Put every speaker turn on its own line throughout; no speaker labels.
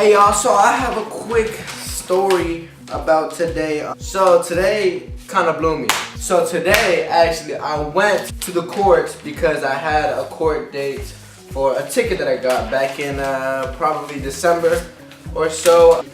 Hey y'all, so I have a quick story about today. So today kind of blew me. So today, actually, I went to the court because I had a court date for a ticket that I got back in probably December or so.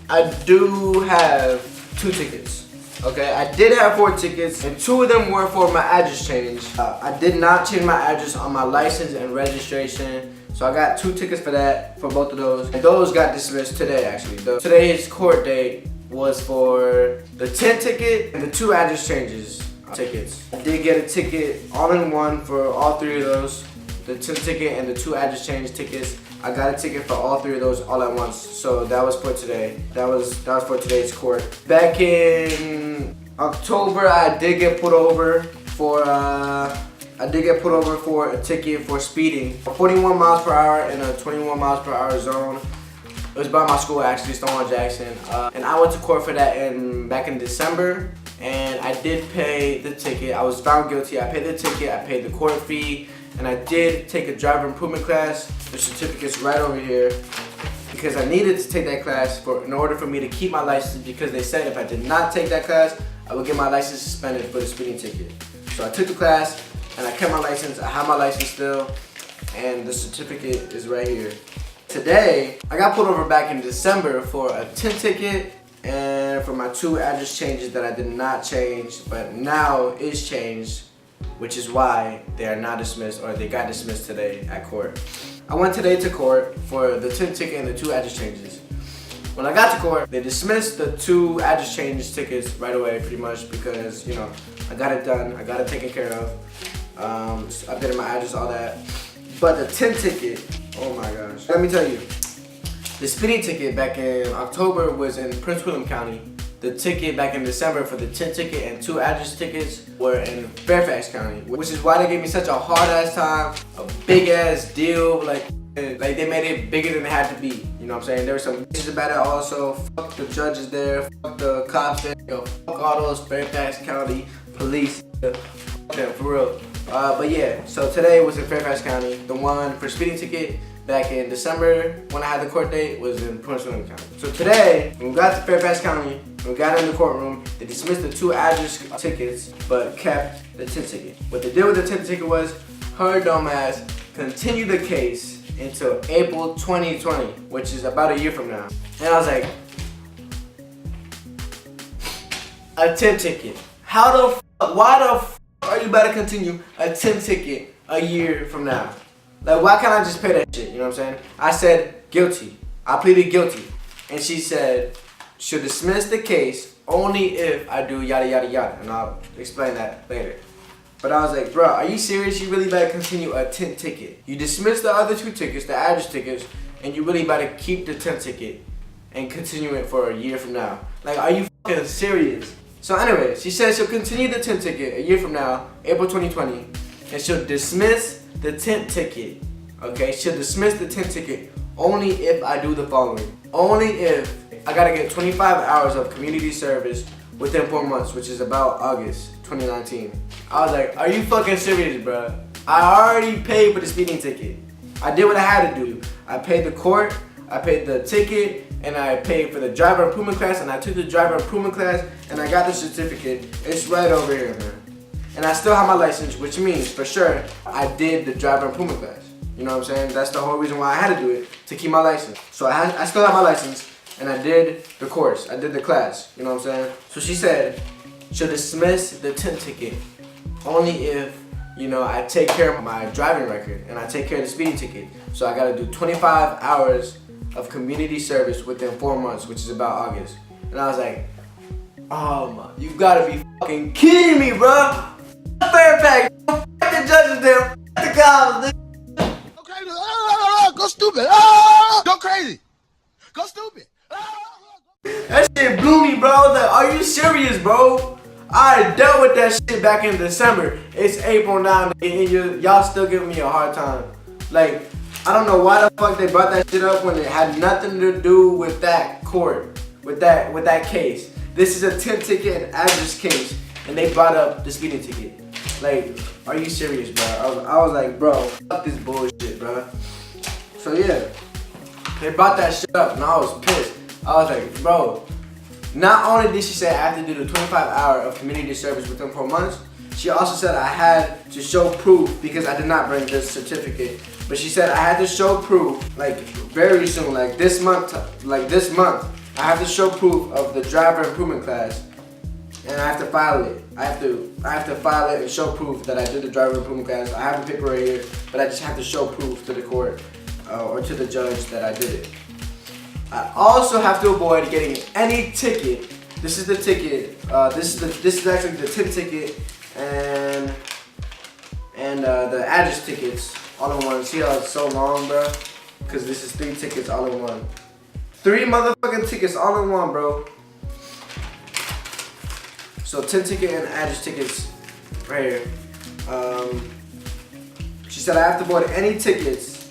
I do have 2 tickets. Okay, I did have 4 tickets, and 2 of them were for my address change. I did not change my address on my license and registration, so I got 2 tickets for that, for both of those. And those got dismissed today, actually. Today's court date was for the tint ticket and the 2 address changes tickets. I did get a ticket all in one for all 3 of those, the tint ticket and the 2 address change tickets. I got a ticket for all 3 of those all at once, so that was for today. That was for today's court. Back in October, I did get put over for a ticket for speeding, 41 miles per hour in a 21 miles per hour zone. It was by my school, actually, Stonewall Jackson, and I went to court for that back in December, and I did pay the ticket. I was found guilty. I paid the ticket. I paid the court fee. And I did take a driver improvement class. The certificate's right over here because I needed to take that class in order for me to keep my license, because they said if I did not take that class, I would get my license suspended for the speeding ticket. So I took the class and I kept my license. I have my license still, and the certificate is right here. Today, I got pulled over back in December for a tint ticket and for my 2 address changes that I did not change, but now is changed, which is why they are not dismissed, or they got dismissed today at court. I went today to court for the tint ticket and the 2 address changes. When I got to court, they dismissed the 2 address change tickets right away, pretty much, because, you know, I got it done, I got it taken care of. Updated my address, all that. But the tint ticket, oh my gosh. Let me tell you, the speeding ticket back in October was in Prince William County. The ticket back in December for the tint ticket and 2 address tickets were in Fairfax County, which is why they gave me such a hard ass time, a big ass deal, like they made it bigger than it had to be. You know what I'm saying? There were some issues about it also. Fuck the judges there, fuck the cops there, yo, fuck all those Fairfax County police. Fuck them, for real. But yeah, so today was in Fairfax County. The one for speeding ticket back in December when I had the court date was in Prince William County. So today, when we got to Fairfax County, we got in the courtroom, they dismissed the 2 address tickets, but kept the tint ticket. What they did with the tint ticket was, her dumb ass continued the case until April 2020, which is about a year from now. And I was like, a tint ticket. How the fuck, why the fuck are you about to continue a tint ticket a year from now? Like, why can't I just pay that shit? You know what I'm saying? I said guilty. I pleaded guilty. And she said she'll dismiss the case only if I do yada yada yada. And I'll explain that later. But I was like, bro, are you serious? You really about to continue a tint ticket? You dismissed the other 2 tickets, the address tickets, and you really about to keep the tint ticket and continue it for a year from now? Like, are you fucking serious? So anyway, she said she'll continue the tint ticket a year from now, April 2020, and she'll dismiss the tint ticket, okay? She'll dismiss the tint ticket only if I do the following. Only if I gotta get 25 hours of community service within 4 months, which is about August 2019. I was like, are you fucking serious, bro? I already paid for the speeding ticket. I did what I had to do. I paid the court, I paid the ticket, and I paid for the driver improvement class, and I took the driver improvement class, and I got the certificate. It's right over here, man. And I still have my license, which means, for sure, I did the driver improvement class. You know what I'm saying? That's the whole reason why I had to do it, to keep my license. So I still have my license, and I did the course. I did the class. You know what I'm saying? So she said she'll dismiss the tint ticket only if, you know, I take care of my driving record, and I take care of the speeding ticket. So I gotta do 25 hours of community service within 4 months, which is about August. And I was like, oh my, you gotta be fucking kidding me, bro. Fairfax, fuck the judges there, fuck the cops.
Go crazy, go stupid, go crazy, go stupid.
That shit blew me, bro. I was like, are you serious, bro? I dealt with that shit back in December. It's April now, and y'all still giving me a hard time. Like, I don't know why the fuck they brought that shit up when it had nothing to do with that court, with that case. This is a tint ticket and address case, and they brought up the speeding ticket. Like, are you serious, bro? I was like, bro, fuck this bullshit, bro. So yeah, They brought that shit up and I was pissed. I was like, bro, not only did she say I have to do the 25-hour of community service within 4 months, she also said I had to show proof because I did not bring this certificate. But she said I had to show proof like very soon, like this month, I have to show proof of the driver improvement class, and I have to file it. I have to file it and show proof that I did the driver improvement class. I have the paper right here, but I just have to show proof to the court or to the judge that I did it. I also have to avoid getting any ticket. This is the ticket. This is actually the tint ticket and the address tickets all in one. See how it's so long, bro? Because this is 3 tickets all in one. 3 motherfucking tickets all in one, bro. So tint ticket and address tickets right here. She said I have to avoid any tickets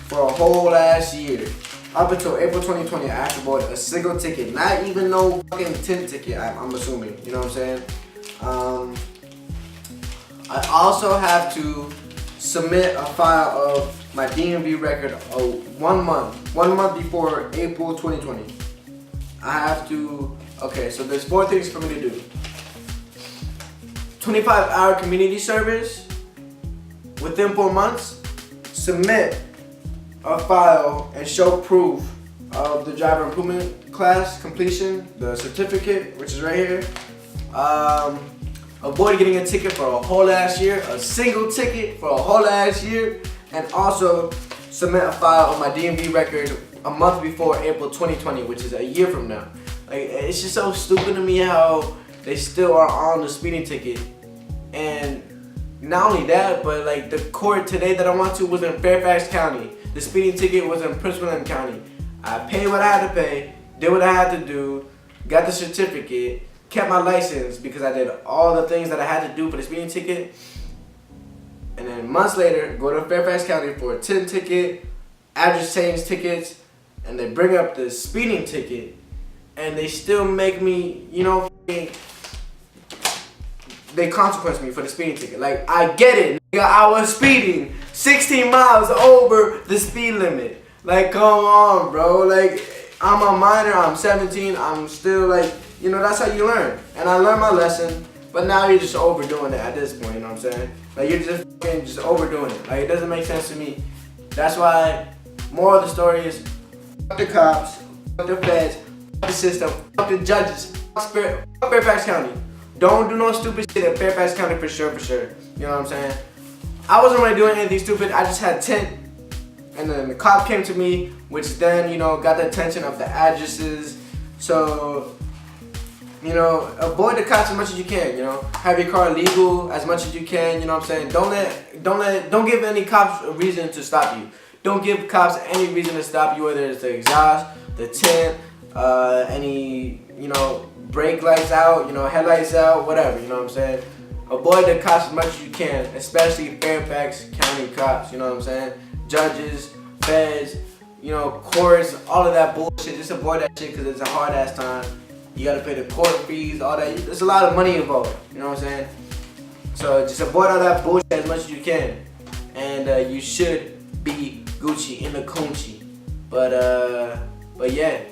for a whole last year. Up until April 2020, I have to avoid a single ticket. Not even no fucking tint ticket, I'm assuming. You know what I'm saying? I also have to submit a file of my DMV record 1 month before April 2020. I have to, okay, so there's 4 things for me to do. 25-hour community service within 4 months, submit a file and show proof of the driver improvement class completion, the certificate, which is right here. Avoid getting a ticket for a whole last year, a single ticket for a whole last year, and also submit a file of my DMV record a month before April 2020, which is a year from now. Like, it's just so stupid to me how they still are on the speeding ticket. And not only that, but like the court today that I went to was in Fairfax County. The speeding ticket was in Prince William County. I paid what I had to pay, did what I had to do, got the certificate, kept my license because I did all the things that I had to do for the speeding ticket. And then months later, go to Fairfax County for a tint ticket, address change tickets, and they bring up the speeding ticket, and they still make me, you know, they consequence me for the speeding ticket. Like, I get it, nigga, I was speeding 16 miles over the speed limit. Like, come on, bro. Like, I'm a minor, I'm 17, I'm still like, you know, that's how you learn. And I learned my lesson, but now you're just overdoing it at this point, you know what I'm saying? Like, you're just overdoing it. Like, it doesn't make sense to me. That's why, moral of the story is, fuck the cops, fuck the feds, fuck the system, fuck the judges, fuck Fairfax County. Don't do no stupid shit at Fairfax County for sure. You know what I'm saying? I wasn't really doing anything stupid. I just had tint. And then the cop came to me, which then, you know, got the attention of the addresses. So, you know, avoid the cops as much as you can, you know. Have your car legal as much as you can, you know what I'm saying? Don't give any cops a reason to stop you. Don't give cops any reason to stop you, whether it's the exhaust, the tint, any, you know, brake lights out, you know, headlights out, whatever, you know what I'm saying? Avoid the cops as much as you can, especially Fairfax County cops, you know what I'm saying? Judges, feds, you know, courts, all of that bullshit. Just avoid that shit because it's a hard ass time. You gotta pay the court fees, all that. There's a lot of money involved, you know what I'm saying? So just avoid all that bullshit as much as you can. And you should be Gucci in the coochie. But yeah.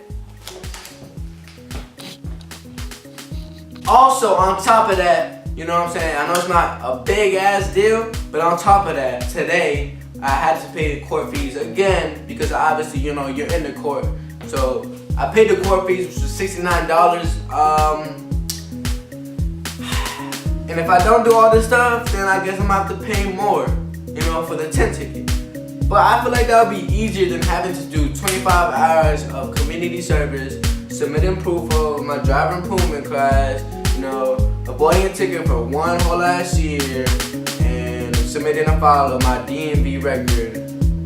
Also, on top of that, you know what I'm saying? I know it's not a big ass deal, but on top of that, today I had to pay the court fees again because obviously, you know, you're in the court. So I paid the court fees, which was $69. And if I don't do all this stuff, then I guess I'm gonna have to pay more, you know, for the tint ticket. But I feel like that would be easier than having to do 25 hours of community service, submitting proof of my driver improvement class, you know, avoiding a ticket for 1 whole last year, and submitting a file of my DMV record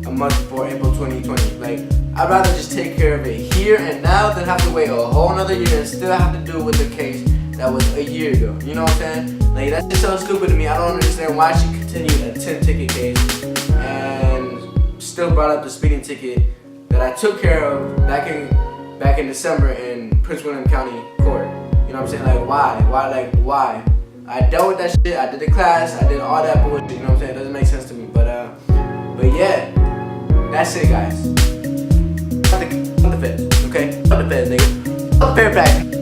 a month before April 2020. Like, I'd rather just take care of it here and now than have to wait a whole another year and still have to deal with the case that was a year ago. You know what I'm saying? Like, that's just so stupid to me. I don't understand why she continued a tint ticket case and still brought up the speeding ticket that I took care of back in December in Prince William County Court. You know what I'm saying? Like, why? I dealt with that shit. I did the class. I did all that bullshit. You know what I'm saying? It doesn't make sense to me. But yeah, that's it, guys. feds, okay? Fuck the feds, nigga. Fuck the fair pack.